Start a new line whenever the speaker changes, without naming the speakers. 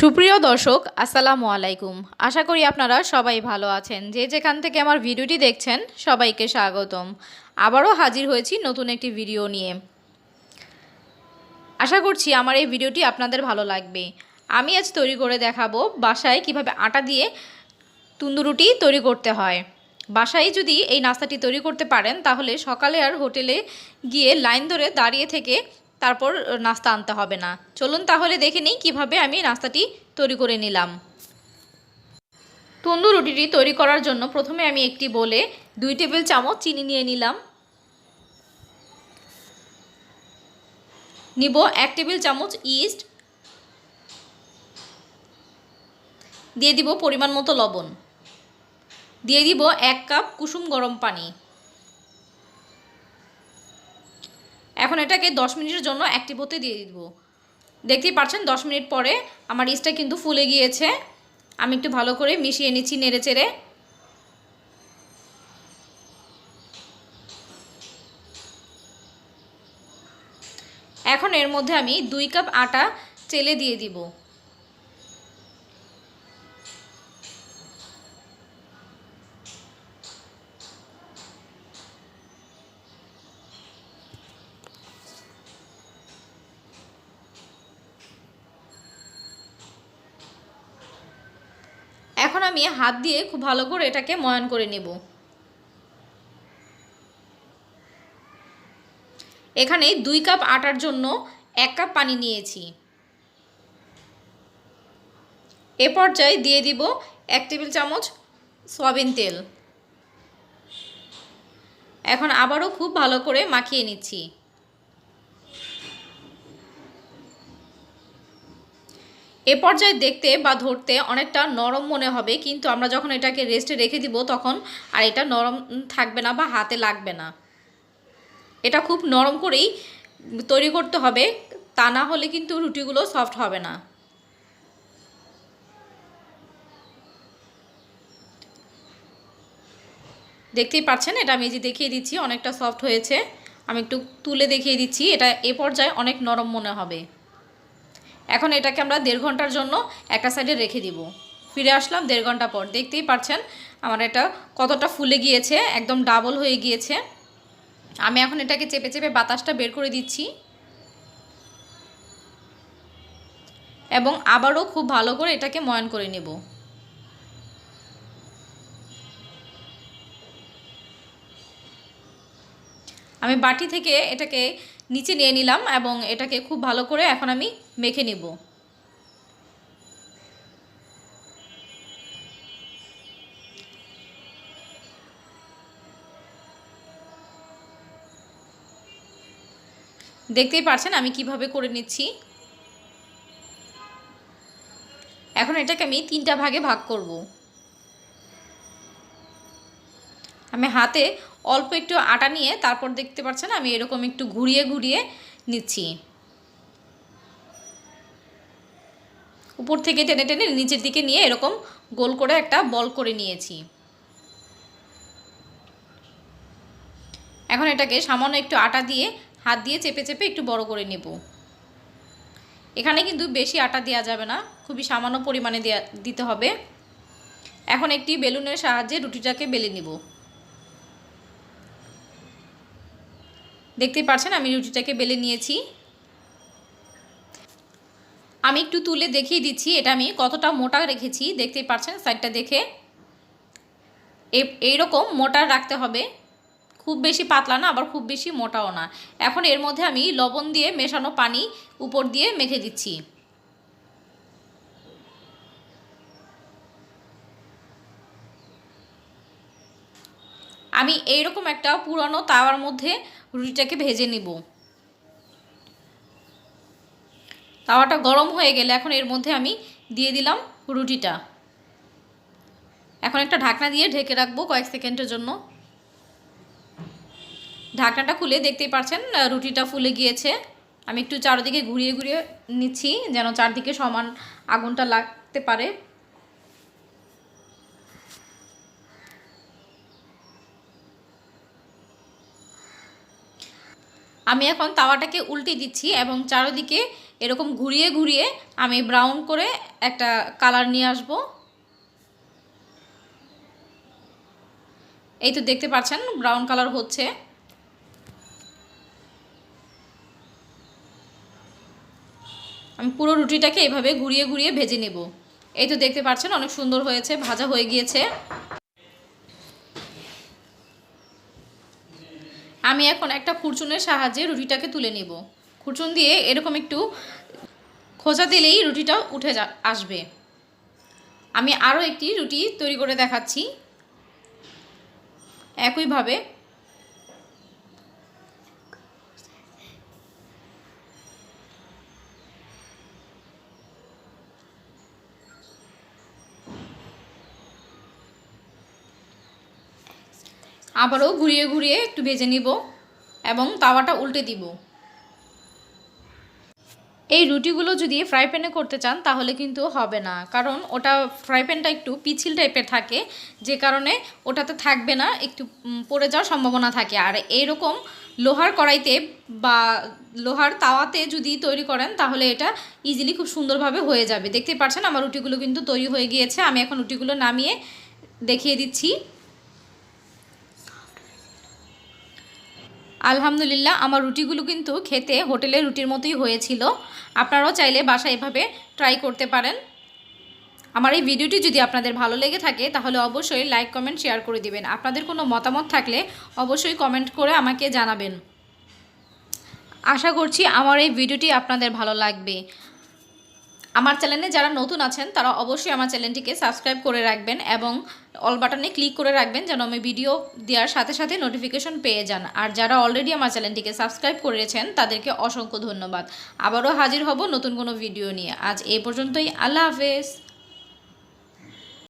সুপ্রিয় দর্শক আসসালামু আলাইকুম। আশা করি আপনারা সবাই ভালো আছেন। যে যেখান থেকে আমার ভিডিওটি দেখছেন সবাইকে স্বাগতম। আবারও হাজির হয়েছি নতুন একটি ভিডিও নিয়ে। আশা করছি আমার এই ভিডিওটি আপনাদের ভালো লাগবে। আমি আজ তৈরি করে দেখাবো বাসায় কিভাবে আটা দিয়ে তন্দুরুটি তৈরি করতে হয়। বাসায় যদি এই নাস্তাটি তৈরি করতে পারেন তাহলে সকালে আর হোটেলে গিয়ে লাইন ধরে দাঁড়িয়ে থেকে তারপর নাস্তা আনতে হবে না। চলুন তাহলে দেখে নিই কীভাবে আমি নাস্তাটি তৈরি করে নিলাম। তন্দুর রুটিটি তৈরি করার জন্য প্রথমে আমি একটি বলে 2 টেবিল চামচ চিনি নিয়ে নিলাম। নিব 1 টেবিল চামচ ইস্ট, দিয়ে দিব পরিমাণ মতো লবণ, দিয়ে দিব 1 কাপ কুসুম গরম পানি। এখন এটাকে 10 মিনিটের জন্য অ্যাক্টিভ হতে দিয়ে দিব। দেখতেই পাচ্ছেন 10 মিনিট পরে আমার ইস্টটা কিন্তু ফুলে গিয়েছে। আমি একটু ভালো করে মিশিয়ে নিচ্ছি নেড়েচেড়ে। এখন এর মধ্যে আমি 2 কাপ আটা চেলে দিয়ে দিব। এখন আমি হাত দিয়ে খুব ভালো করে এটাকে ময়ান করে নেব। এখানে 2 কাপ আটার জন্য 1 কাপ পানি নিয়েছি। এ পর্যায়ে দিয়ে দিব 1 টেবিল চামচ সয়াবিন তেল। এখন আবারও খুব ভালো করে মাখিয়ে নিচ্ছি। এ পর্যায়ে দেখতে বা ধরতে অনেকটা নরম মনে হবে, কিন্তু আমরা যখন এটাকে রেস্টে রেখে দিব তখন আর এটা নরম থাকবে না বা হাতে লাগবে না। এটা খুব নরম করেই তৈরি করতে হবে, তা না হলে কিন্তু রুটিগুলো সফট হবে না। দেখতেই পাচ্ছেন এটা আমি যে দেখিয়ে দিচ্ছি অনেকটা সফট হয়েছে। আমি একটু তুলে দেখিয়ে দিচ্ছি, এটা এ পর্যায়ে অনেক নরম মনে হবে। এখন এটাকে আমরা 1.5 ঘন্টার জন্য একটা সাইডে রেখে দিব। ফিরে আসলাম 1.5 ঘন্টা পর। দেখতেই পাচ্ছেন আমার এটা কতটা ফুলে গিয়েছে, একদম ডাবল হয়ে গিয়েছে। আমি এখন এটাকে চেপে চেপে বাতাসটা বের করে দিচ্ছি এবং আবারও খুব ভালো করে এটাকে ময়ান করে নেব। আমি বাটি থেকে এটাকে নিচে নিয়ে নিলাম এবং এটাকে খুব ভালো করে এখন আমি মেখে নেব। দেখতেই পাচ্ছেন আমি কিভাবে করে নিচ্ছি। এখন এটাকে আমি 3টা ভাগে ভাগ করব। আমি হাতে অল্প একটু আটা নিয়ে তারপর দেখতে পাচ্ছেন আমি এরকম একটু ঘুরিয়ে ঘুরিয়ে নিচ্ছি। উপর থেকে টেনে টেনে নিচের দিকে নিয়ে এরকম গোল করে একটা বল করে নিয়েছি। এখন এটাকে সামান্য একটু আটা দিয়ে হাত দিয়ে চেপে চেপে একটু বড় করে নেব। এখানে কিন্তু বেশি আটা দেওয়া যাবে না, খুবই সামান্য পরিমাণে দিতে হবে। এখন একটি বেলুনের সাহায্যে রুটিটাকে বেলে নিব। দেখতেই পাচ্ছেন আমি রুটিটাকে বেলে নিয়েছি। আমি একটু তুলে দেখিয়ে দিচ্ছি এটা আমি কতটা মোটা রেখেছি। দেখতেই পাচ্ছেন সাইডটা দেখে এইরকম মোটা রাখতে হবে, খুব বেশি পাতলা না আবার খুব বেশি মোটাও না। এখন এর মধ্যে আমি লবণ দিয়ে মেশানো পানি উপর দিয়ে মেখে দিচ্ছি। আমি এইরকম একটা পুরানো তাওয়ার মধ্যে রুটিটাকে ভেজে নিব। তাওয়াটা গরম হয়ে গেলে এখন এর মধ্যে আমি দিয়ে দিলাম রুটিটা। এখন একটা ঢাকনা দিয়ে ঢেকে রাখবো কয়েক সেকেন্ডের জন্য। ঢাকনাটা খুলে দেখতেই পাচ্ছেন রুটিটা ফুলে গিয়েছে। আমি একটু চারদিকে ঘুরিয়ে ঘুরিয়ে নিচ্ছি যেন চারদিকে সমান আগুনটা লাগতে পারে। আমি এখন তাওয়াটাকে উল্টে দিচ্ছি এবং চারদিকে এরকম ঘুরিয়ে ঘুরিয়ে আমি ব্রাউন করে একটা কালার নিয়ে আসব। এই তো দেখতে পাচ্ছেন ব্রাউন কালার হচ্ছে। আমি পুরো রুটিটাকে এভাবে ঘুরিয়ে ঘুরিয়ে ভেজে নেব। এই তো দেখতে পাচ্ছেন অনেক সুন্দর হয়েছে, ভাজা হয়ে গিয়েছে। আমি এখন একটা খুরচুনের সাহায্যে রুটিটাকে তুলে নেব। খুরচুন দিয়ে এরকম একটু খোঁচা দিলেই রুটিটা উঠে আসবে। আমি আরও একটি রুটি তৈরি করে দেখাচ্ছি একইভাবে। আবারও ঘুরিয়ে ঘুরিয়ে একটু ভেজে নিব এবং তাওয়াটা উল্টে দিব। এই রুটিগুলো যদি ফ্রাই প্যানে করতে চান তাহলে কিন্তু হবে না, কারণ ওটা ফ্রাই প্যানটা একটু পিছিল টাইপের থাকে, যে কারণে ওটাতে থাকবে না, একটু পড়ে যাওয়ার সম্ভাবনা থাকে। আর এইরকম লোহার কড়াইতে বা লোহার তাওয়াতে যদি তৈরি করেন তাহলে এটা ইজিলি খুব সুন্দরভাবে হয়ে যাবে। দেখতে পাচ্ছেন আমার রুটিগুলো কিন্তু তৈরি হয়ে গিয়েছে। আমি এখন রুটিগুলো নামিয়ে দেখিয়ে দিচ্ছি। আলহামদুলিল্লাহ আমার রুটিগুলো কিন্তু খেতে হোটেলের রুটির মতোই হয়েছিল। আপনারাও চাইলে বাসায় এভাবে ট্রাই করতে পারেন। আমার এই ভিডিওটি যদি আপনাদের ভালো লেগে থাকে তাহলে অবশ্যই লাইক কমেন্ট শেয়ার করে দিবেন। আপনাদের কোনো মতামত থাকলে অবশ্যই কমেন্ট করে আমাকে জানাবেন। আশা করছি আমার এই ভিডিওটি আপনাদের ভালো লাগবে। আমার চ্যানেলে যারা নতুন আছেন তারা অবশ্যই আমার চ্যানেলটিকে সাবস্ক্রাইব করে রাখবেন এবং অল বাটনে ক্লিক করে রাখবেন যেন আমি ভিডিও দেওয়ার সাথে সাথে নোটিফিকেশন পেয়ে যান। আর যারা অলরেডি আমার চ্যানেলটিকে সাবস্ক্রাইব করেছেন তাদেরকে অসংখ্য ধন্যবাদ। আবারও হাজির হব নতুন কোনো ভিডিও নিয়ে। আজ এই পর্যন্তই। আল্লাহ হাফেজ।